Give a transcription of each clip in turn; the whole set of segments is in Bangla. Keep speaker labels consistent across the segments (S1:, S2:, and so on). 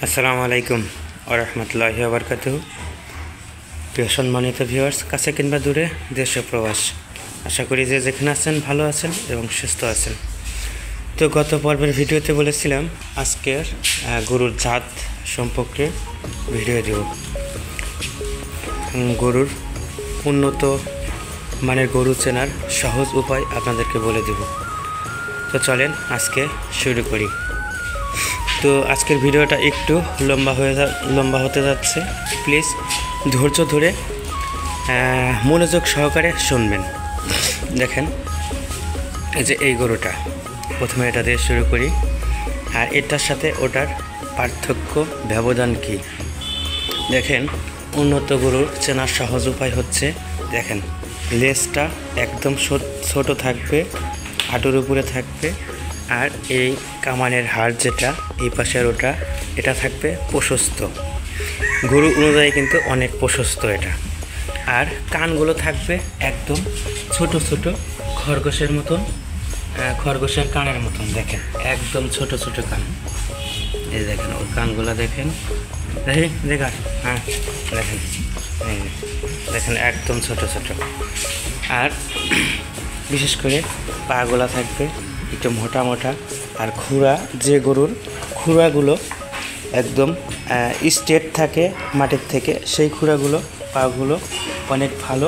S1: আসসালামু আলাইকুম ওয়া রাহমাতুল্লাহি ওয়া বারাকাতুহু। প্রিয় সম্মানিত ভিউয়ার্স, কাছে কিংবা দূরে, দেশ ও প্রবাস, আশা করি যে যেখানে আছেন ভালো আছেন এবং সুস্থ আছেন। তো গত পর্বের ভিডিওতে বলেছিলাম আজকের গরুর জাত সম্পর্কে ভিডিও দেব। গরুর উন্নত মানের গরু চেনার সহজ উপায় আপনাদেরকে বলে দেব। তো চলেন আজকে শুরু করি। তো আজকের ভিডিওটা একটু লম্বা হতে যাচ্ছে। প্লিজ ধৈর্য ধরে মনোযোগ সহকারে শুনবেন। দেখেন, এই যে এই গরুটা, প্রথমে এটা দিয়ে শুরু করি। আর এটার সাথে ওটার পার্থক্য ব্যবধান কি দেখেন। উন্নত গরুর চেনার সহজ উপায় হচ্ছে, দেখেন লেজটা একদম ছোট থাকবে, হাঁটুর উপরে থাকবে। আর এই কামানের হাড় যেটা এই পাশের ওটা, এটা থাকবে প্রশস্ত। গরু অনুযায়ী কিন্তু অনেক প্রশস্ত এটা। আর কানগুলো থাকবে একদম ছোট ছোট, খরগোশের মতন, খরগোশের কানের মতন। দেখেন একদম ছোট ছোট কান। এই দেখেন ওর কানগুলো দেখেন, দেখা হ্যাঁ দেখেন, এই দেখেন একদম ছোট ছোট। আর বিশেষ করে পাগুলা থাকবে একটু মোটা মোটা। আর খুরা, যে গরুর খুরাগুলো একদম স্ট্রেট থাকে মাটির থেকে, সেই খুরাগুলো পাগুলো অনেক ভালো।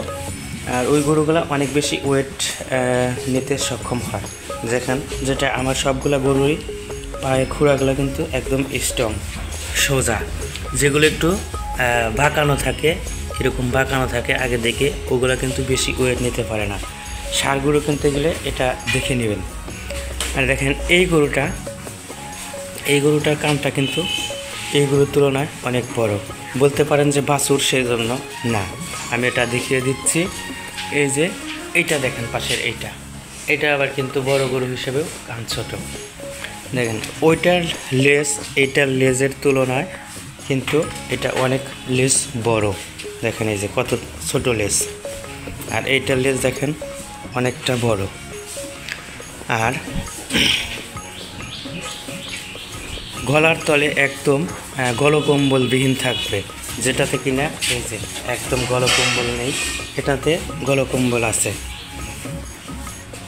S1: আর ওই গরুগুলো অনেক বেশি ওয়েট নিতে সক্ষম হয়। যেটা আমার সবগুলো গরুরই পায়ের খুরাগুলো কিন্তু একদম স্ট্রং, সোজা। যেগুলো একটু বাঁকানো থাকে, এরকম বাঁকানো থাকে আগে দেখে, ওগুলো কিন্তু বেশি ওয়েট নিতে পারে না। ষাঁড় গরু কিনতে গেলে এটা দেখে নেবেন। আর দেখেন এই গরুটার কানটা কিন্তু এই গরুর তুলনায় অনেক বড়। বলতে পারেন যে বাছুর, সেই জন্য না, আমি এটা দেখিয়ে দিচ্ছি। এই যে এইটা দেখেন, পাশের এইটা আবার কিন্তু বড় গরু হিসেবেও কান ছোট। দেখেন ওইটার লেজ এইটার লেজের তুলনায় কিন্তু এটা অনেক লেজ বড়। দেখেন এই যে কত ছোট লেজ। আর এইটার লেজ দেখেন অনেকটা বড়। আর গলার তলে একদম গলকম্বলবিহীন থাকবে, যেটাতে কিনা এই যে একদম গলকম্বল নেই, এটাতে গলকম্বল আছে,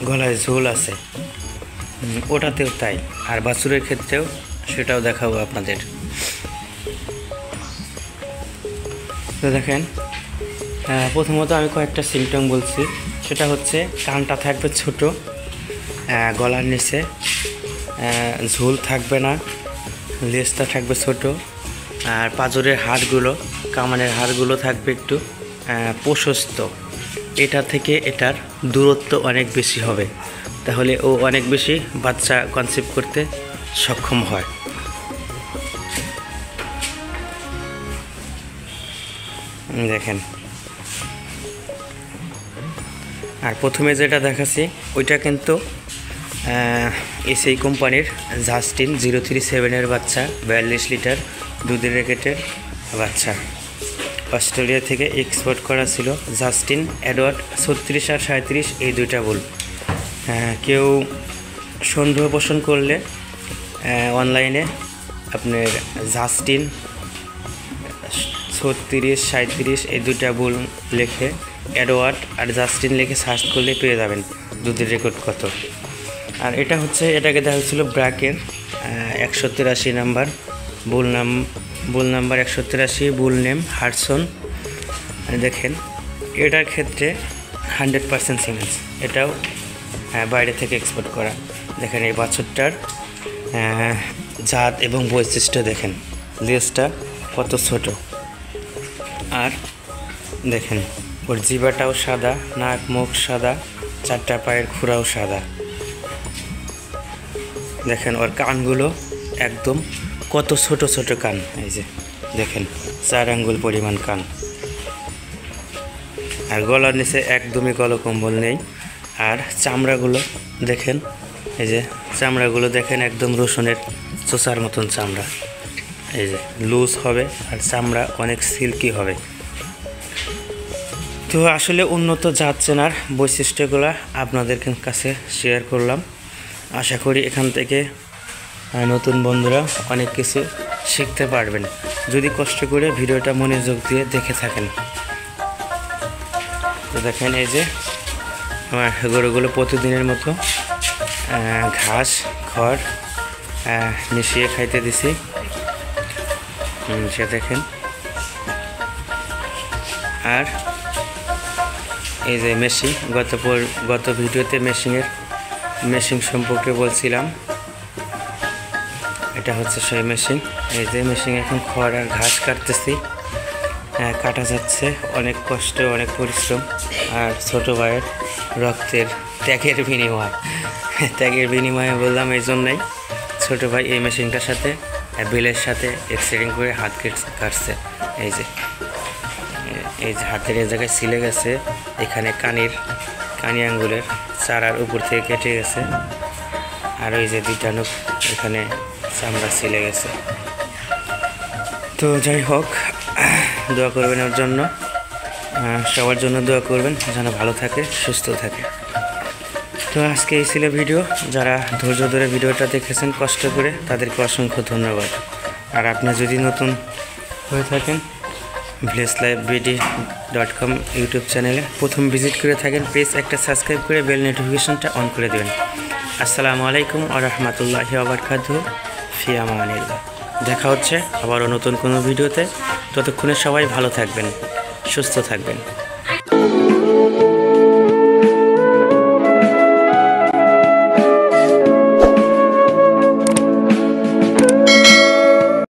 S1: গলায় ঝোল আছে, ওটাতেও তাই। আর বাছুরের ক্ষেত্রেও সেটাও দেখাবো আপনাদের। তো দেখেন, প্রথমত আমি কয়েকটা সিমটম বলছি। সেটা হচ্ছে কানটা থাকবে ছোট, গলার নিচে ঝোল থাকবে না, লেজটা থাকবে ছোট। আর পাঁজরের হাড়গুলো, কামানের হাড়গুলো থাকবে একটু প্রশস্ত। এটা থেকে এটার দূরত্ব অনেক বেশি হবে, তাহলে ও অনেক বেশি বাচ্চা কনসিভ করতে সক্ষম হয়। দেখেন, আর প্রথমে যেটা দেখাচ্ছি ওইটা কিন্তু এসএই কোম্পানির জাস্টিন 037-এর বাচ্চা, 42 লিটার দুধের রেকেটের বাচ্চা। অস্ট্রেলিয়া থেকে এক্সপোর্ট করা ছিল জাস্টিন এডওয়ার্ড 36 আর 37, এই দুইটা বুল। কেউ সন্দেহ পোষণ করলে অনলাইনে আপনার জাস্টিন 36, 37 এই দুইটা বুল লিখে এডওয়ার্ড আর জাস্টিন লিখে সার্চ করলে পেয়ে যাবেন দুধের রেকর্ড কত। আর এটা হচ্ছে, এটাকে দেখা হচ্ছিল ব্র্যাকের 183 নাম্বার, বুল নাম্বার 183, বুল নেম হাডসন। দেখেন এটার ক্ষেত্রে 100% সিমেন্স, এটাও বাইরে থেকে এক্সপোর্ট করা। দেখেন এই বাছুরটার জাত এবং বৈশিষ্ট্য দেখেন, লেজটা কত ছোট। আর দেখেন ওর জিবাটাও সাদা, নাক মুখ সাদা, চারটা পায়ের খুরাও সাদা। দেখেন ওর কানগুলো একদম কত ছোট ছোট কান, এই যে দেখেন 4 আঙ্গুল পরিমাণ কান। আর গলার নিচে একদমই গলকম্বল নেই। আর চামড়াগুলো দেখেন, এই যে চামড়াগুলো দেখেন একদম রসুনের চোষার মতন চামড়া, এই যে লুজ হবে। আর চামড়া অনেক সিল্কি হবে। তো আসলে উন্নত জাত চেনার বৈশিষ্ট্যগুলো আপনাদের কাছে শেয়ার করলাম। আশা করি এখান থেকে নতুন বন্ধুরা অনেক কিছু শিখতে পারবেন যদি কষ্ট করে ভিডিওটা মনোযোগ দিয়ে দেখে থাকেন। তো দেখেন এই যে আমার গরুগুলো প্রতিদিনের মতো ঘাস খড় মিশিয়ে খাইতে দিছি। সে দেখেন, আর এই যে মেশিন, গত ভিডিওতে মেশিন সম্পর্কে বলছিলাম, এটা হচ্ছে সেই মেশিন। এই যে মেশিন এখন খড় আর ঘাস কাটতেছি, কাটা যাচ্ছে, অনেক কষ্ট অনেক পরিশ্রম আর ছোট ভাইয়ের রক্তের ত্যাগের বিনিময়ে বললাম এই জন্যই। ছোটো ভাই এই মেশিনটার সাথে বিলের সাথে এক্সিডেন্ট করে হাত কাটছে। এই যে হাতের এই জায়গায় ছিলে গেছে, এখানে কানি আঙ্গুলের চারার উপর থেকে কেটে গেছে, আর ওই যে দুইটা নখ এখানে চামড়া ছিলে গেছে। তো যাই হোক, দোয়া করবেন ওর জন্য, সবার জন্য দোয়া করবেন যেন ভালো থাকে সুস্থ থাকে। তো আজকে এই ছিল ভিডিও। যারা ধৈর্য ধরে ভিডিওটা দেখেছেন কষ্ট করে, তাদেরকে অসংখ্য ধন্যবাদ। আর আপনি যদি নতুন হয়ে থাকেন villageliveBD.com ইউটিউব চ্যানেলে প্রথম ভিজিট করে থাকেন, প্লিজ একটা সাবস্ক্রাইব করে বেল নোটিফিকেশনটা অন করে দেবেন। আসসালামু আলাইকুম ওয়া রাহমাতুল্লাহি ওয়া বারাকাতুহু। ফি আমানিল্লাহ। দেখা হচ্ছে আবারও নতুন কোনো ভিডিওতে। ততক্ষণে সবাই ভালো থাকবেন, সুস্থ থাকবেন।